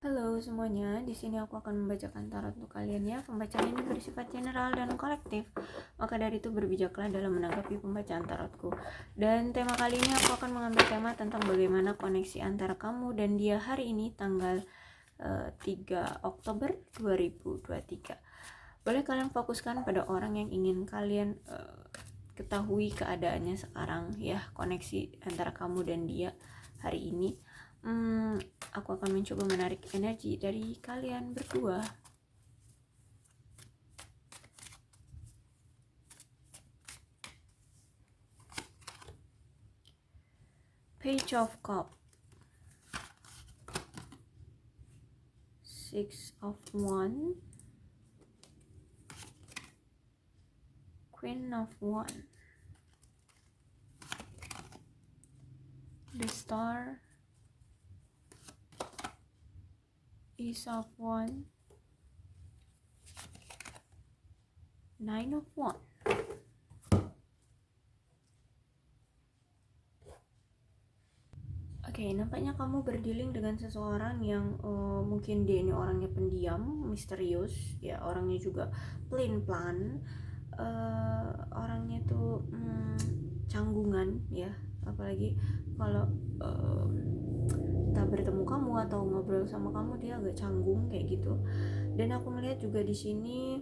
Halo semuanya, di sini aku akan membacakan tarot untuk kalian ya. Pembacaan ini bersifat general dan kolektif. Maka dari itu berbijaklah dalam menanggapi pembacaan tarotku. Dan tema kali ini aku akan mengambil tema tentang bagaimana koneksi antara kamu dan dia hari ini tanggal 3 Oktober 2023. Boleh kalian fokuskan pada orang yang ingin kalian ketahui keadaannya sekarang ya, koneksi antara kamu dan dia hari ini. Aku akan mencoba menarik energi dari kalian berdua. Page of Cups, Six of Wands, Queen of Wands, the Star, Ace of Wands, Nine of Wands. Oke, nampaknya kamu berdealing dengan seseorang yang mungkin dia ini orangnya pendiam, misterius, ya orangnya juga pelin-pelan, orangnya tuh canggungan ya, apalagi kalau entah bertemu kamu atau ngobrol sama kamu dia agak canggung kayak gitu. Dan aku melihat juga di sini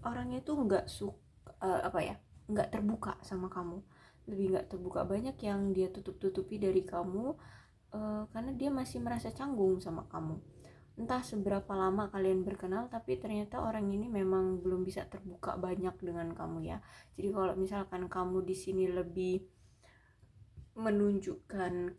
orangnya tuh nggak nggak terbuka sama kamu, lebih nggak terbuka, banyak yang dia tutup-tutupi dari kamu karena dia masih merasa canggung sama kamu. Entah seberapa lama kalian berkenal, tapi ternyata orang ini memang belum bisa terbuka banyak dengan kamu ya. Jadi kalau misalkan kamu di sini lebih menunjukkan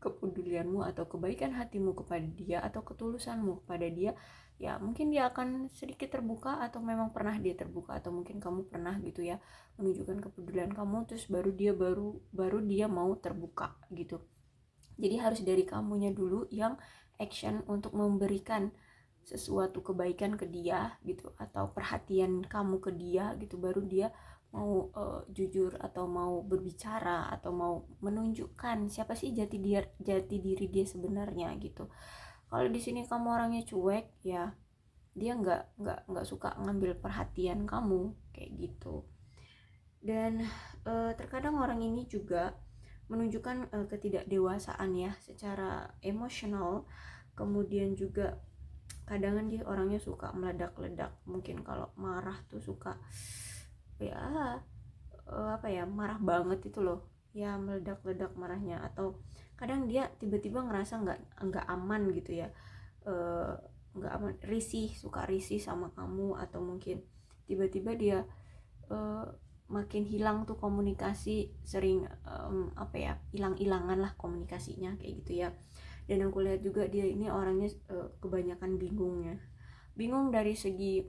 kepedulianmu atau kebaikan hatimu kepada dia atau ketulusanmu kepada dia, ya mungkin dia akan sedikit terbuka, atau memang pernah dia terbuka, atau mungkin kamu pernah gitu ya menunjukkan kepedulian kamu, terus baru dia mau terbuka gitu. Jadi harus dari kamunya dulu yang action untuk memberikan sesuatu kebaikan ke dia gitu, atau perhatian kamu ke dia gitu, baru dia mau jujur atau mau berbicara atau mau menunjukkan siapa sih jati diri dia sebenarnya gitu. Kalau di sini kamu orangnya cuek ya, dia nggak suka ngambil perhatian kamu kayak gitu. Dan terkadang orang ini juga menunjukkan ketidakdewasaan ya secara emosional. Kemudian juga kadang dia orangnya suka meledak-ledak, mungkin kalau marah tuh suka ya marah banget itu loh ya, meledak-ledak marahnya. Atau kadang dia tiba-tiba ngerasa nggak aman gitu ya, nggak aman, suka risih sama kamu, atau mungkin tiba-tiba dia makin hilang tuh komunikasi, sering hilang-hilangan lah komunikasinya kayak gitu ya. Dan aku lihat juga dia ini orangnya kebanyakan bingung dari segi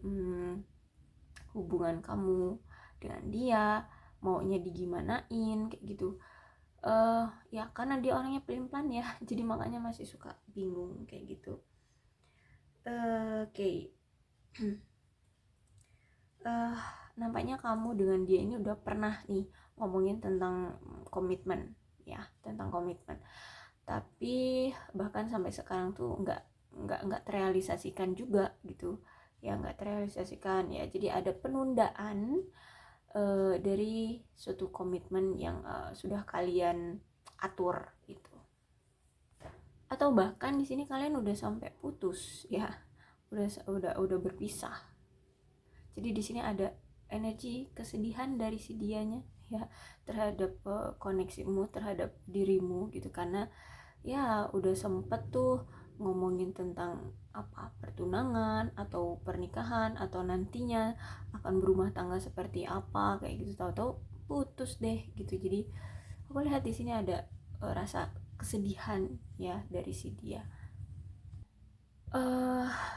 hubungan kamu dengan dia, maunya digimanain kayak gitu. Ya karena dia orangnya pelin-pelan ya, jadi makanya masih suka bingung kayak gitu. Oke. Nampaknya kamu dengan dia ini udah pernah nih ngomongin tentang komitmen ya, tentang komitmen. Tapi bahkan sampai sekarang tuh nggak terrealisasikan juga gitu ya, nggak terrealisasikan ya. Jadi ada penundaan dari suatu komitmen yang sudah kalian atur gitu. Atau bahkan di sini kalian udah sampai putus ya, udah berpisah. Jadi di sini ada energi kesedihan dari si dianya ya terhadap koneksimu, terhadap dirimu gitu, karena ya udah sempet tuh ngomongin tentang pertunangan atau pernikahan, atau nantinya akan berumah tangga seperti apa kayak gitu, tahu-tahu putus deh gitu. Jadi aku lihat di sini ada rasa kesedihan ya dari si dia.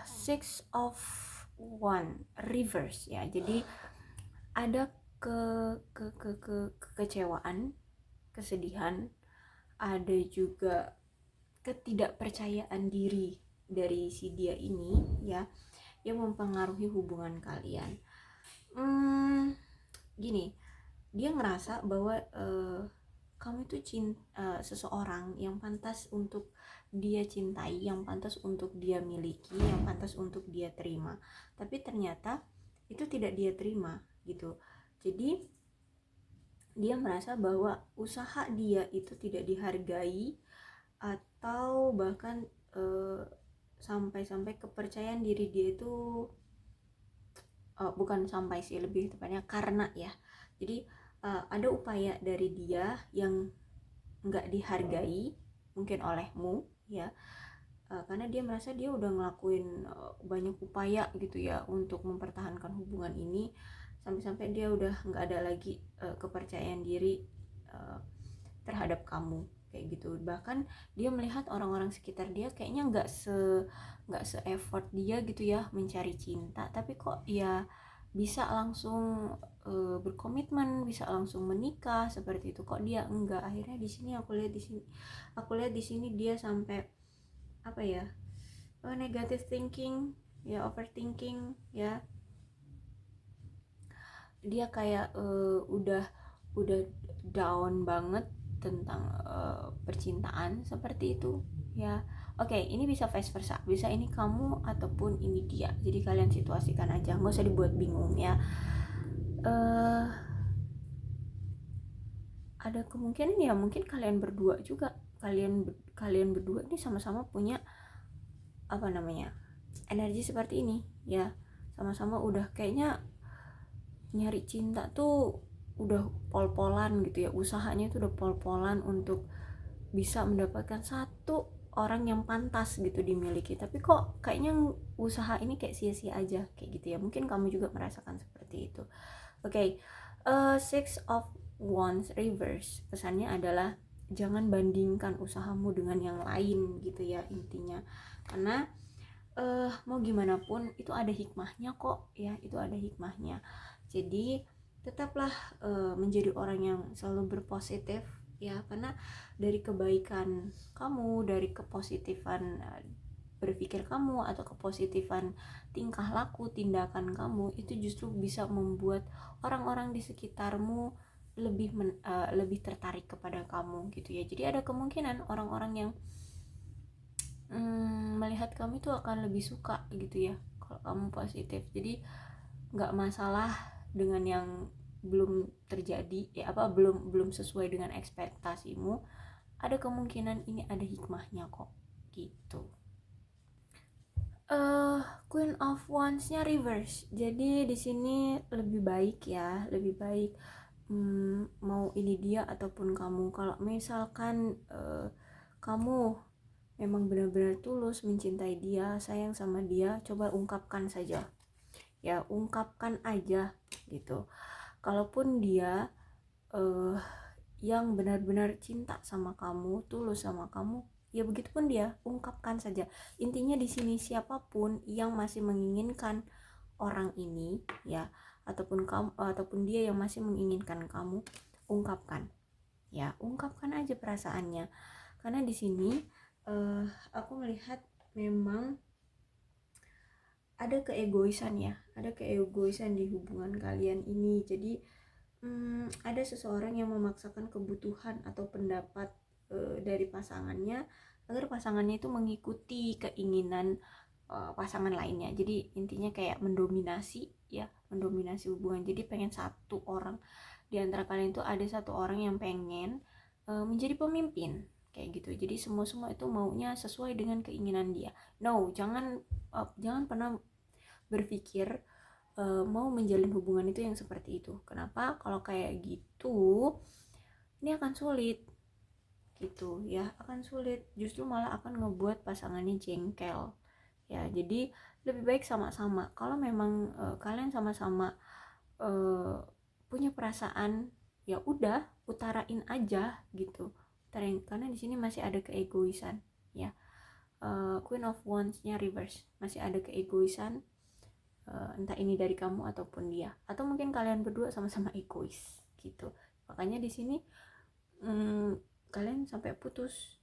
Six of One reverse ya, jadi ada kekecewaan, kesedihan, ada juga ketidakpercayaan diri dari si dia ini ya, yang mempengaruhi hubungan kalian. Gini, dia ngerasa bahwa kamu itu seseorang yang pantas untuk dia cintai, yang pantas untuk dia miliki, yang pantas untuk dia terima. Tapi ternyata itu tidak dia terima gitu. Jadi dia merasa bahwa usaha dia itu tidak dihargai, atau bahkan sampai-sampai kepercayaan diri dia itu bukan sampai sih, lebih tepatnya karena ya. Jadi ada upaya dari dia yang nggak dihargai mungkin olehmu ya, karena dia merasa dia udah ngelakuin banyak upaya gitu ya untuk mempertahankan hubungan ini, sampai-sampai dia udah nggak ada lagi kepercayaan diri terhadap kamu kayak gitu. Bahkan dia melihat orang-orang sekitar dia kayaknya nggak se effort dia gitu ya mencari cinta, tapi kok ya bisa langsung berkomitmen, bisa langsung menikah seperti itu, kok dia enggak. Akhirnya di sini aku lihat di sini dia sampai apa ya, negative thinking ya, overthinking ya. Dia kayak udah down banget tentang percintaan seperti itu ya. Oke, ini bisa vice versa, bisa ini kamu ataupun ini dia, jadi kalian situasikan aja, nggak usah dibuat bingung ya. Ada kemungkinan ya mungkin kalian berdua juga, kalian berdua ini sama-sama punya apa namanya, energi seperti ini ya, sama-sama udah kayaknya nyari cinta tuh udah pol-polan gitu ya, usahanya tuh udah pol-polan untuk bisa mendapatkan satu orang yang pantas gitu dimiliki, tapi kok kayaknya usaha ini kayak sia-sia aja kayak gitu ya. Mungkin kamu juga merasakan seperti itu. Oke, Six of Wands reverse, pesannya adalah jangan bandingkan usahamu dengan yang lain gitu ya intinya, karena mau gimana pun itu ada hikmahnya kok ya, itu ada hikmahnya. Jadi tetaplah menjadi orang yang selalu berpositif ya, karena dari kebaikan kamu, dari kepositifan berpikir kamu atau kepositifan tingkah laku, tindakan kamu itu justru bisa membuat orang-orang di sekitarmu lebih tertarik kepada kamu gitu ya. Jadi ada kemungkinan orang-orang yang melihat kamu itu akan lebih suka gitu ya kalau kamu positif. Jadi nggak masalah dengan yang belum terjadi ya, belum sesuai dengan ekspektasimu, ada kemungkinan ini ada hikmahnya kok gitu. Queen of Wands-nya reverse, jadi di sini lebih baik ya, lebih baik mau ini dia ataupun kamu. Kalau misalkan kamu memang benar-benar tulus mencintai dia, sayang sama dia, coba ungkapkan saja ya, ungkapkan aja gitu. Kalaupun dia yang benar-benar cinta sama kamu, tulus sama kamu, ya begitupun dia, ungkapkan saja. Intinya di sini siapapun yang masih menginginkan orang ini ya, ataupun kamu ataupun dia yang masih menginginkan kamu, ungkapkan ya, ungkapkan aja perasaannya. Karena di sini aku melihat memang ada keegoisan ya, ada keegoisan di hubungan kalian ini. Jadi ada seseorang yang memaksakan kebutuhan atau pendapat dari pasangannya agar pasangannya itu mengikuti keinginan pasangan lainnya. Jadi intinya kayak mendominasi ya, mendominasi hubungan. Jadi pengen satu orang di antara kalian itu, ada satu orang yang pengen menjadi pemimpin kayak gitu. Jadi semua itu maunya sesuai dengan keinginan dia. No, jangan pernah berpikir mau menjalin hubungan itu yang seperti itu. Kenapa? Kalau kayak gitu ini akan sulit gitu ya, akan sulit, justru malah akan ngebuat pasangannya jengkel ya. Jadi lebih baik sama-sama, kalau memang kalian sama-sama punya perasaan, ya udah utarain aja gitu, utarain, karena di sini masih ada keegoisan ya. Queen of Wands-nya reverse, masih ada keegoisan, entah ini dari kamu ataupun dia, atau mungkin kalian berdua sama-sama egois gitu. Makanya di sini kalian sampai putus.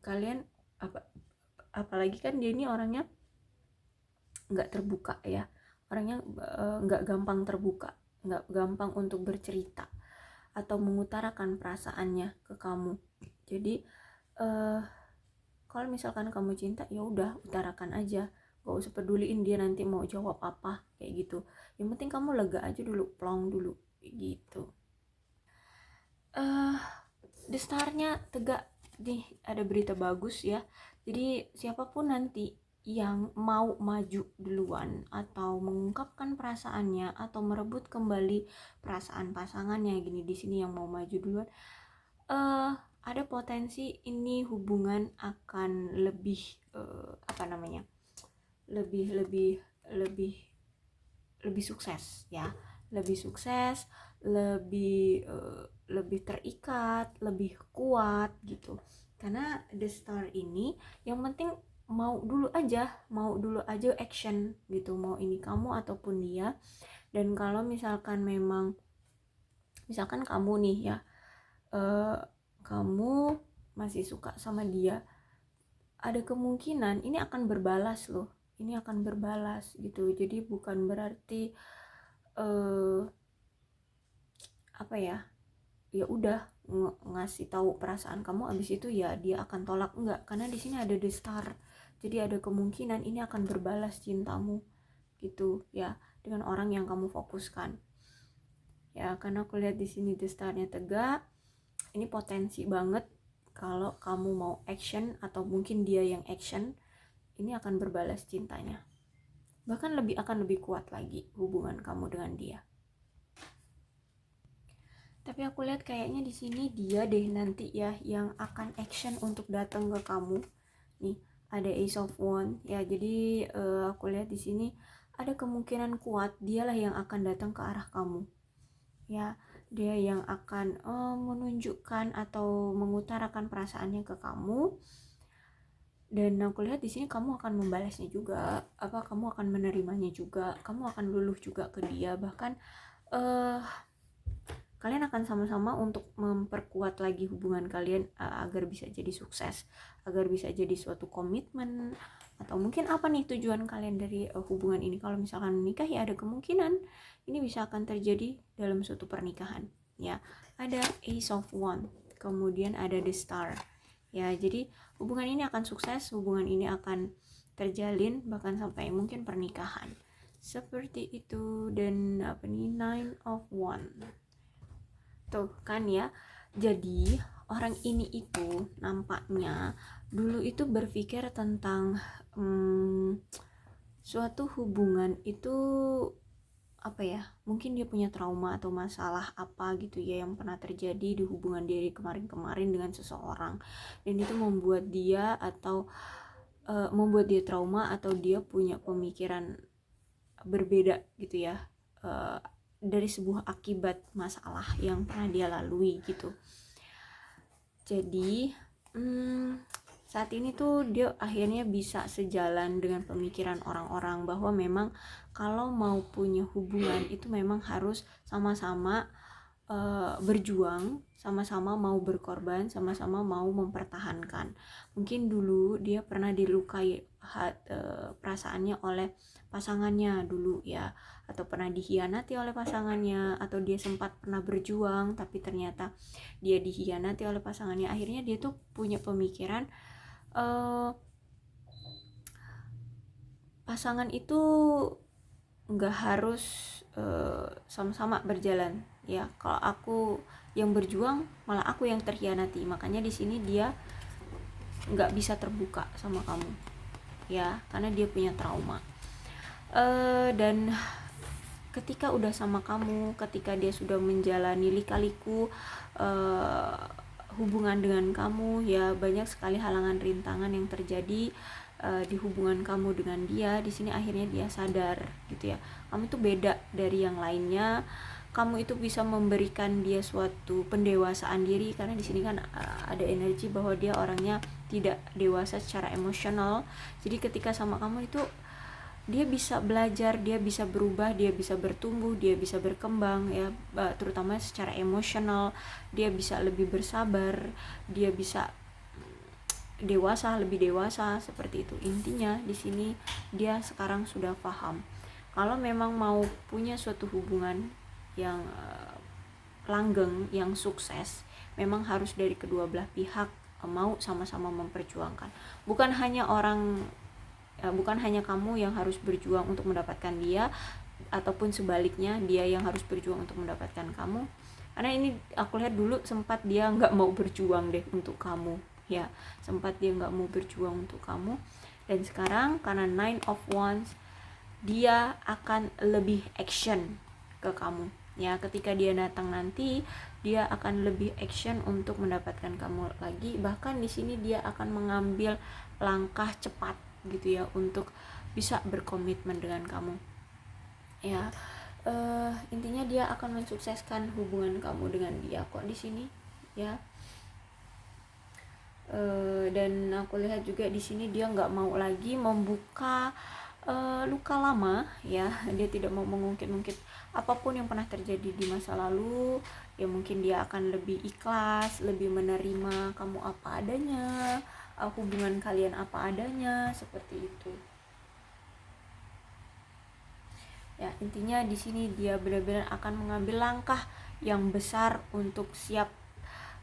Kalian apalagi kan dia ini orangnya nggak terbuka ya, orangnya nggak gampang terbuka, nggak gampang untuk bercerita. atau mengutarakan perasaannya ke kamu. Jadi kalau misalkan kamu cinta, ya udah utarakan aja, gak usah peduliin dia nanti mau jawab apa kayak gitu. Yang penting kamu lega aja dulu, plong dulu kayak gitu. The Star-nya Tegak nih, ada berita bagus ya. Jadi siapapun nanti yang mau maju duluan atau mengungkapkan perasaannya atau merebut kembali perasaan pasangannya, gini di sini yang mau maju duluan, ada potensi ini hubungan akan lebih lebih lebih lebih lebih sukses ya, lebih sukses, lebih terikat, lebih kuat gitu. Karena The Star ini yang penting mau dulu aja action gitu, mau ini kamu ataupun dia. Dan kalau misalkan memang misalkan kamu nih ya, kamu masih suka sama dia, ada kemungkinan ini akan berbalas loh, ini akan berbalas gitu. Jadi bukan berarti ya udah ngasih tahu perasaan kamu abis itu ya dia akan tolak, enggak. Karena di sini ada The Star, jadi ada kemungkinan ini akan berbalas cintamu gitu ya, dengan orang yang kamu fokuskan ya. Karena aku lihat di sini The Star-nya Tegak, ini potensi banget kalau kamu mau action atau mungkin dia yang action, ini akan berbalas cintanya, bahkan akan lebih kuat lagi hubungan kamu dengan dia. Tapi aku lihat kayaknya di sini dia deh nanti ya yang akan action untuk datang ke kamu. Nih, ada Ace of Wands ya. Jadi aku lihat di sini ada kemungkinan kuat dialah yang akan datang ke arah kamu. Ya, dia yang akan menunjukkan atau mengutarakan perasaannya ke kamu. Dan aku lihat di sini kamu akan membalasnya juga, kamu akan menerimanya juga, kamu akan luluh juga ke dia. Bahkan kalian akan sama-sama untuk memperkuat lagi hubungan kalian agar bisa jadi sukses, agar bisa jadi suatu komitmen, atau mungkin apa nih tujuan kalian dari hubungan ini. Kalau misalkan menikah ya ada kemungkinan ini bisa akan terjadi dalam suatu pernikahan ya. Ada Ace of Wands, kemudian ada The Star ya. Jadi hubungan ini akan sukses, hubungan ini akan terjalin bahkan sampai mungkin pernikahan seperti itu. Dan Nine of Wands tuh kan ya. Jadi orang ini itu nampaknya dulu itu berpikir tentang suatu hubungan itu mungkin dia punya trauma atau masalah apa gitu ya yang pernah terjadi di hubungan dia kemarin-kemarin dengan seseorang, dan itu membuat dia trauma atau dia punya pemikiran berbeda gitu ya, dari sebuah akibat masalah yang pernah dia lalui gitu. Jadi saat ini tuh dia akhirnya bisa sejalan dengan pemikiran orang-orang bahwa memang kalau mau punya hubungan itu memang harus sama-sama berjuang, sama-sama mau berkorban, sama-sama mau mempertahankan. Mungkin dulu dia pernah dilukai perasaannya oleh pasangannya dulu ya, atau pernah dikhianati oleh pasangannya, atau dia sempat pernah berjuang tapi ternyata dia dikhianati oleh pasangannya. Akhirnya dia tuh punya pemikiran pasangan itu nggak harus sama-sama berjalan ya. Kalau aku yang berjuang malah aku yang terkhianati. Makanya di sini dia nggak bisa terbuka sama kamu ya, karena dia punya trauma. Dan ketika udah sama kamu, ketika dia sudah menjalani lika-liku hubungan dengan kamu ya, banyak sekali halangan rintangan yang terjadi di hubungan kamu dengan dia. Di sini akhirnya dia sadar gitu ya, kamu itu beda dari yang lainnya. Kamu itu bisa memberikan dia suatu pendewasaan diri, karena di sini kan ada energi bahwa dia orangnya tidak dewasa secara emosional. Jadi ketika sama kamu itu dia bisa belajar, dia bisa berubah, dia bisa bertumbuh, dia bisa berkembang ya, terutama secara emosional. Dia bisa lebih bersabar, dia bisa lebih dewasa seperti itu. Intinya di sini dia sekarang sudah paham kalau memang mau punya suatu hubungan yang langgeng, yang sukses, memang harus dari kedua belah pihak mau sama-sama memperjuangkan. Bukan hanya kamu yang harus berjuang untuk mendapatkan dia, ataupun sebaliknya dia yang harus berjuang untuk mendapatkan kamu. Karena ini aku lihat dulu sempat dia nggak mau berjuang deh untuk kamu, ya, sempat dia nggak mau berjuang untuk kamu. Dan sekarang karena 9 of Wands, dia akan lebih action ke kamu, ya. Ketika dia datang nanti, dia akan lebih action untuk mendapatkan kamu lagi. Bahkan di sini dia akan mengambil langkah cepat gitu ya untuk bisa berkomitmen dengan kamu, ya. Intinya dia akan mensukseskan hubungan kamu dengan dia kok di sini, ya. Dan aku lihat juga di sini dia nggak mau lagi membuka luka lama, ya. Dia tidak mau mengungkit-ungkit apapun yang pernah terjadi di masa lalu, ya. Mungkin dia akan lebih ikhlas, lebih menerima kamu apa adanya, hubungan kalian apa adanya, seperti itu, ya. Intinya di sini dia benar-benar akan mengambil langkah yang besar untuk siap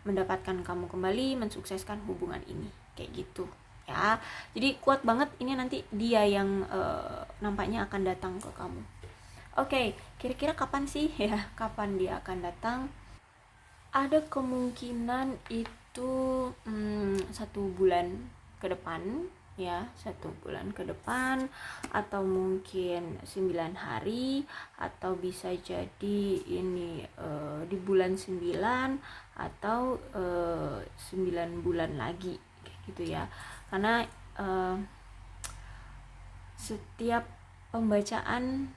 mendapatkan kamu kembali, mensukseskan hubungan ini, kayak gitu, ya. Jadi kuat banget ini, nanti dia yang nampaknya akan datang ke kamu. Oke, kira-kira kapan sih ya, kapan dia akan datang? Ada kemungkinan itu 1 bulan ke depan, ya, 1 bulan ke depan, atau mungkin 9 hari, atau bisa jadi ini di bulan 9, atau 9 bulan lagi, kayak gitu ya. Karena setiap pembacaan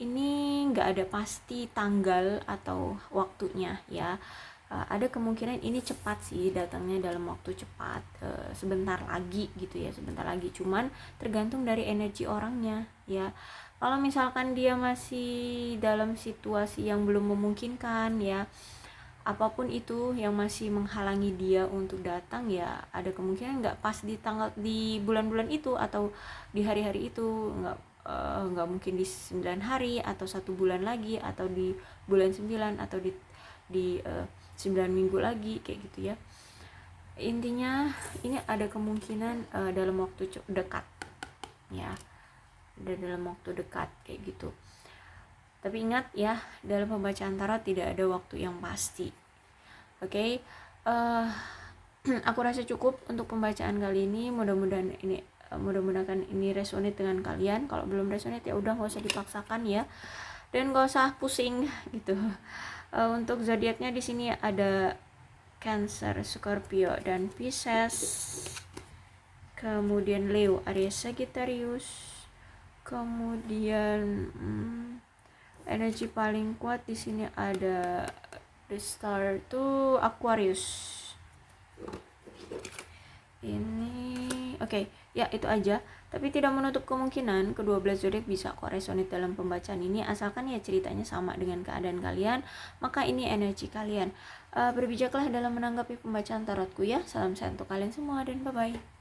ini nggak ada pasti tanggal atau waktunya, ya. Ada kemungkinan ini cepat sih, datangnya dalam waktu cepat, sebentar lagi gitu ya, sebentar lagi. Cuman tergantung dari energi orangnya, ya. Kalau misalkan dia masih dalam situasi yang belum memungkinkan, ya, apapun itu yang masih menghalangi dia untuk datang, ya ada kemungkinan nggak pas di bulan-bulan itu, atau di hari-hari itu, nggak mungkin di 9 hari, atau 1 bulan lagi, atau di bulan 9, atau di 9 minggu lagi, kayak gitu ya. Intinya ini ada kemungkinan dalam waktu dekat, ya, dalam waktu dekat, kayak gitu. Tapi ingat ya, dalam pembacaan tarot tidak ada waktu yang pasti. Oke. Aku rasa cukup untuk pembacaan kali ini. Mudah-mudahan ini resonate dengan kalian. Kalau belum resonate ya udah, nggak usah dipaksakan, ya, dan nggak usah pusing gitu. Untuk zodiaknya di sini ada Cancer, Scorpio, dan Pisces. Kemudian Leo, Aries, Sagittarius. Kemudian energi paling kuat di sini ada The Star tuh Aquarius. Ini oke, ya itu aja. Tapi tidak menutup kemungkinan kedua belas zodiak bisa kok resonate dalam pembacaan ini, asalkan ya ceritanya sama dengan keadaan kalian, maka ini energi kalian. Berbijaklah dalam menanggapi pembacaan tarotku, ya. Salam sehat untuk kalian semua, dan bye bye.